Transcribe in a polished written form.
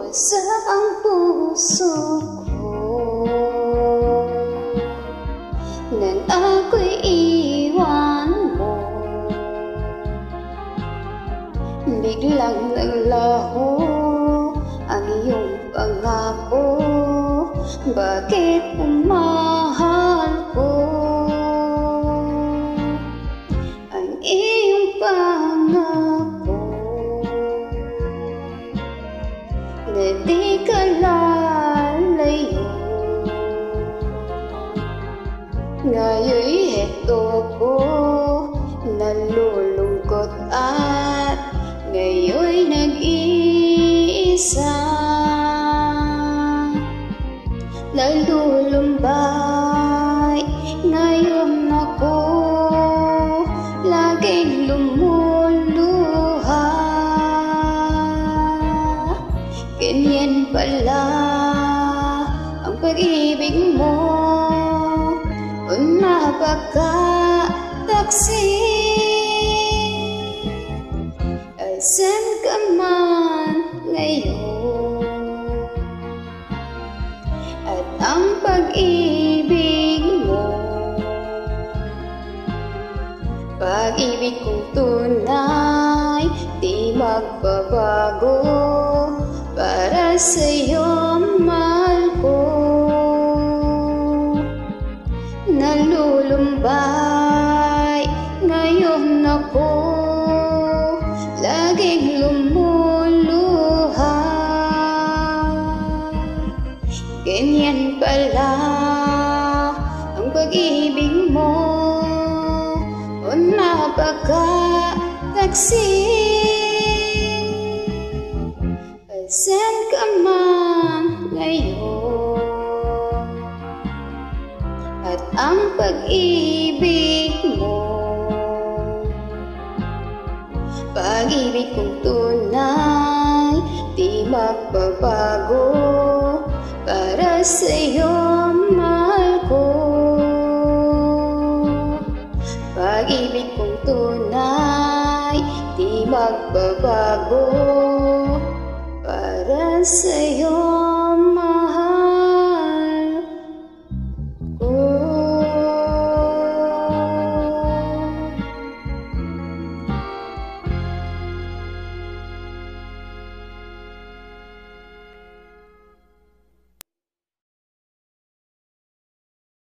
Masarap ang puso ko nang ako'y iwan mo. Biglang naglaho ang iyong pangako. Bakit umahal ko ang iyong pangako na di ka lalayo? Ngayon'y heto ko, nalulungkot at ngayon'y nag-iisa. Nalulumbay ngayon ako, laging lumuluha. Ganyan pala ang pag-ibig mo, o napaka-taksi. Asan ka man ngayon? At ang pag-ibig mo, pag-ibig kong tunay, di magbabago. Para sa'yo, mahal ko. Nalulumbay ngayon ako, laging lumuluha. Ganyan pala ang pag-ibig mo, o napaka-taksi. Asan ka man ngayon? At ang pag-ibig mo, pag-ibig kong tunay, di magbabago. Para sa'yo, mahal ko. Pag-ibig kong tunay, di magbabago. Para sa'yo,